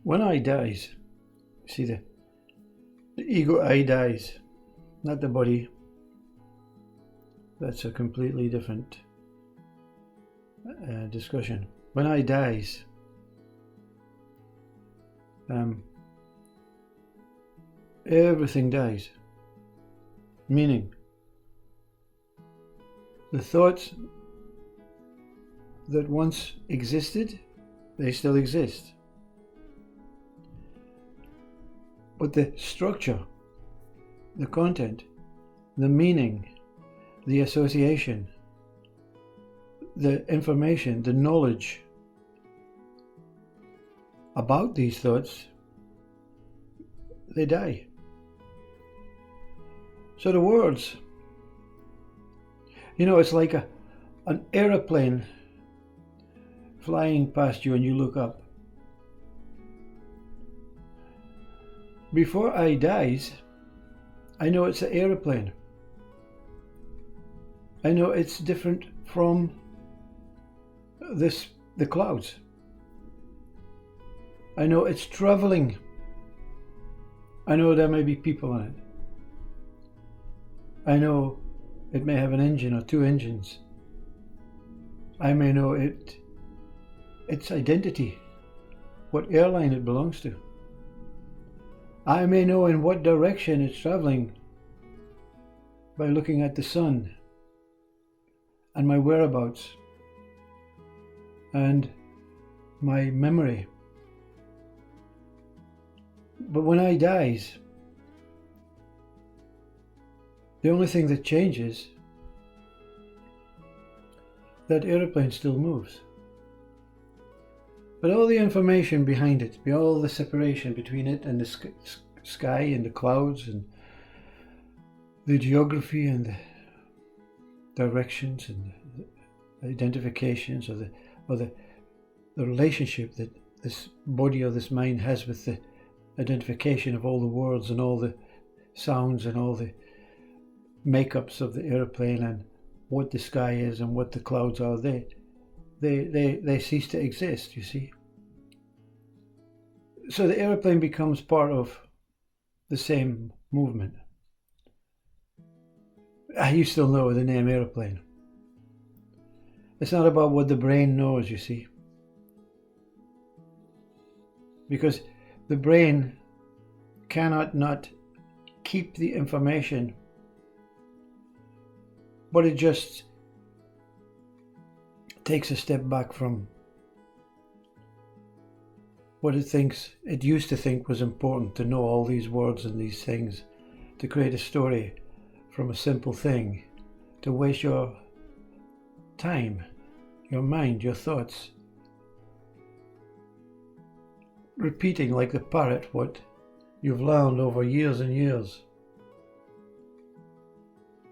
when I dies, see the ego I dies, not the body. That's a completely different discussion. When I dies, everything dies. Meaning, the thoughts that once existed, they still exist. But the structure, the content, the meaning, the association, the information, the knowledge about these thoughts, they die. So the words, it's like an aeroplane flying past you and you look up. Before I dies, I know it's an aeroplane. I know it's different from the clouds. I know it's traveling. I know there may be people in it. I know it may have an engine or two engines. I may know its identity, what airline it belongs to. I may know in what direction it's traveling by looking at the sun and my whereabouts and my memory. But when I dies, the only thing that changes, that aeroplane still moves. But all the information behind it, all the separation between it and the sky and the clouds and the geography and the directions and the identifications or the relationship that this body or this mind has with the identification of all the words and all the sounds and all the makeups of the airplane and what the sky is and what the clouds are, they cease to exist, you see. So the airplane becomes part of the same movement. You still know the name airplane. It's not about what the brain knows, you see. Because the brain cannot not keep the information, but it just takes a step back from what it used to think was important, to know all these words and these things, to create a story from a simple thing, to waste your time, your mind, your thoughts, repeating like the parrot what you've learned over years and years.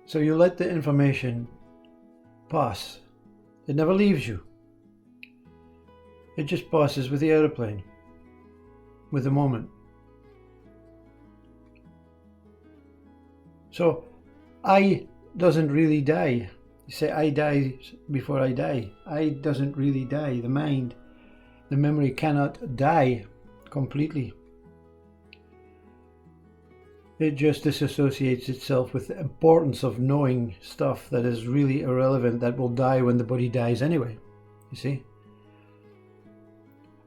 So you let the information pass. It never leaves you. It just passes with the aeroplane, with the moment. So I doesn't really die. You say I die before I die. I doesn't really die. The mind, the memory cannot die completely. It just disassociates itself with the importance of knowing stuff that is really irrelevant, that will die when the body dies anyway, you see.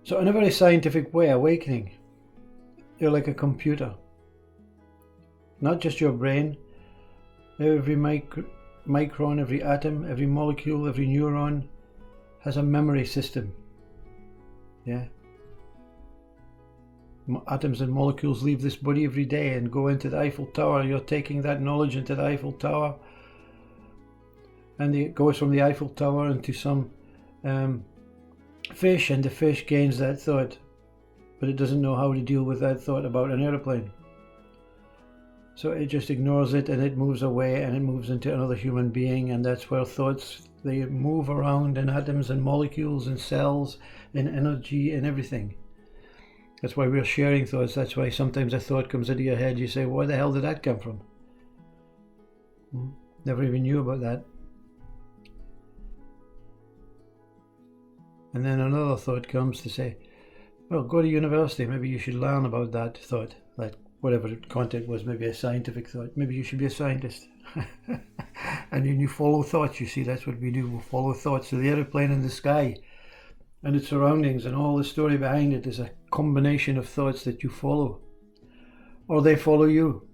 So in a very scientific way, awakening, you're like a computer. Not just your brain, every micron, every atom, every molecule, every neuron has a memory system. Yeah. Atoms and molecules leave this body every day and go into the Eiffel Tower. You're taking that knowledge into the Eiffel Tower, and it goes from the Eiffel Tower into some fish, and the fish gains that thought, but it doesn't know how to deal with that thought about an airplane. So it just ignores it, and it moves away, and it moves into another human being, and that's where thoughts, they move around in atoms and molecules and cells and energy and everything. That's why we're sharing thoughts. That's why sometimes a thought comes into your head, you say, where the hell did that come from? Never even knew about that. And then another thought comes to say, Well, go to university. Maybe you should learn about that thought, like whatever the content was, maybe a scientific thought. Maybe you should be a scientist. And then you follow thoughts. You see, that's what we do. We follow thoughts. So the aeroplane in the sky and its surroundings and all the story behind it is a combination of thoughts that you follow. Or they follow you,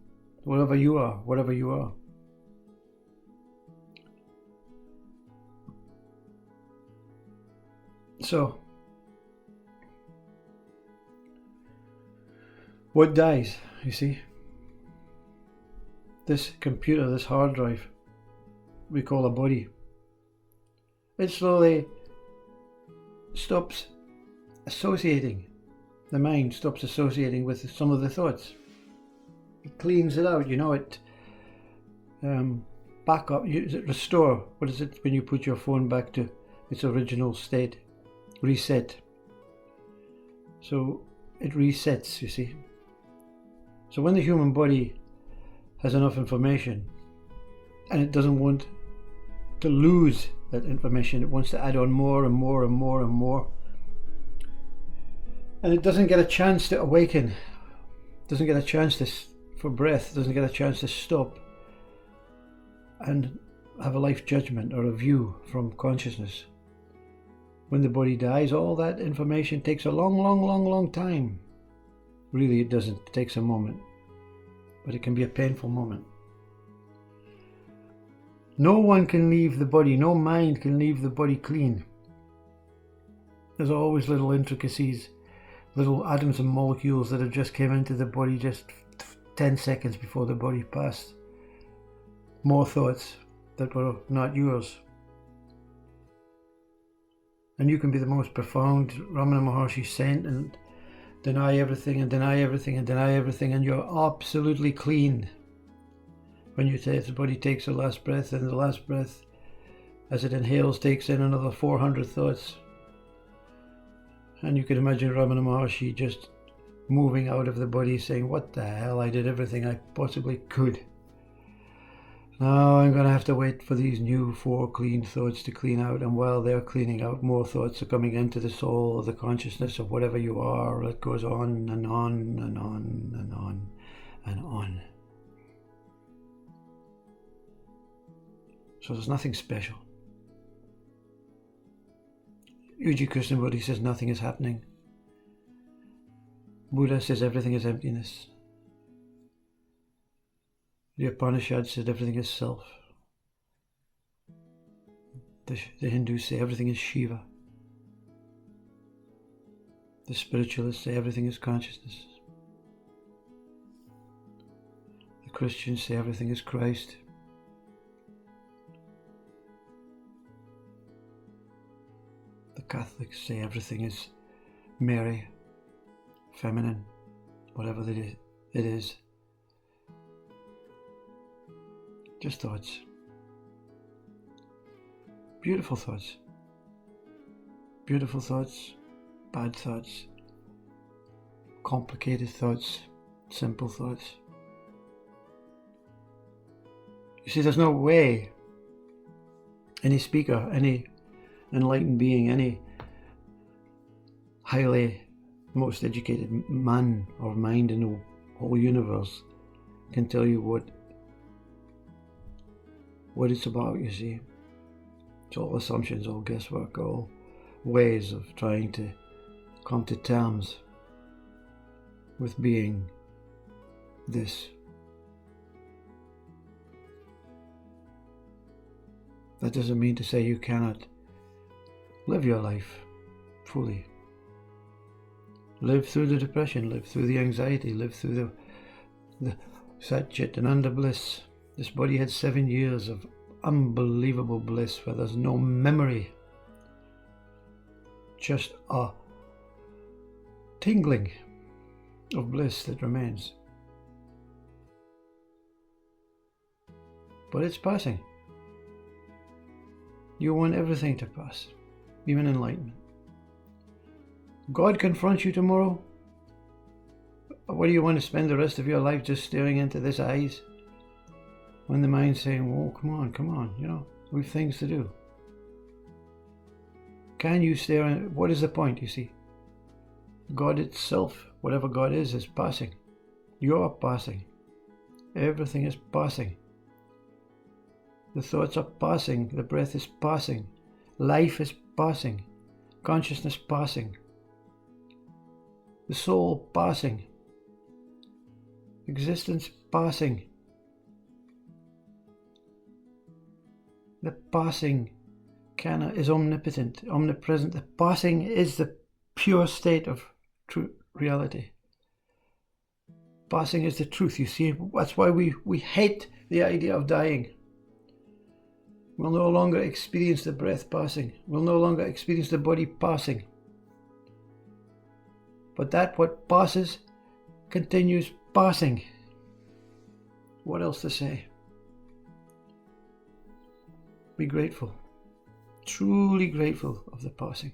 wherever you are, whatever you are. So, what dies, you see? This computer, this hard drive, we call a body. It slowly stops associating. The mind stops associating with some of the thoughts. It cleans it out, it back up, restore. What is it when you put your phone back to its original state? Reset. So it resets, you see. So when the human body has enough information and it doesn't want to lose that information, it wants to add on more and more and more and more, and it doesn't get a chance to awaken, doesn't get a chance for breath, doesn't get a chance to stop and have a life judgment or a view from consciousness. When the body dies, all that information takes a long time. Really, it doesn't. It takes a moment. But it can be a painful moment. No one can leave the body. No mind can leave the body clean. There's always little intricacies, little atoms and molecules that have just came into the body just 10 seconds before the body passed. More thoughts that were not yours. And you can be the most profound Ramana Maharshi saint and deny everything and deny everything and deny everything, and you're absolutely clean. When the body takes the last breath, and the last breath, as it inhales, takes in another 400 thoughts. And you can imagine Ramana Maharshi just moving out of the body saying, what the hell, I did everything I possibly could. Now I'm going to have to wait for these new 4 clean thoughts to clean out, and while they're cleaning out, more thoughts are coming into the soul or the consciousness of whatever you are. It goes on and on and on and on and on. So there's nothing special. U.G. Krishnamurti says nothing is happening. Buddha says everything is emptiness. The Upanishad said everything is self. The Hindus say everything is Shiva. The spiritualists say everything is consciousness. The Christians say everything is Christ. The Catholics say everything is Mary, feminine, whatever it is. Just thoughts. Beautiful thoughts. Beautiful thoughts, bad thoughts, complicated thoughts, simple thoughts. You see, there's no way any speaker, any enlightened being, any highly most educated man or mind in the whole universe can tell you what it's about, you see. It's all assumptions, all guesswork, all ways of trying to come to terms with being this. That doesn't mean to say you cannot live your life fully. Live through the depression, live through the anxiety, live through the Satchit and under bliss. This body had 7 years of unbelievable bliss where there's no memory, just a tingling of bliss that remains. But it's passing. You want everything to pass, even enlightenment. God confronts you tomorrow. What do you want to spend the rest of your life just staring into this eyes? When the mind's saying, oh, come on, we've things to do. Can you stare at, what is the point, you see? God itself, whatever God is passing. You're passing. Everything is passing. The thoughts are passing. The breath is passing. Life is passing. Consciousness passing. The soul passing. Existence passing. The passing is omnipotent, omnipresent. The passing is the pure state of true reality. Passing is the truth. You see, that's why we hate the idea of dying. We'll no longer experience the breath passing. We'll no longer experience the body passing. But that what passes continues passing. What else to say? Be grateful. Truly grateful of the passing.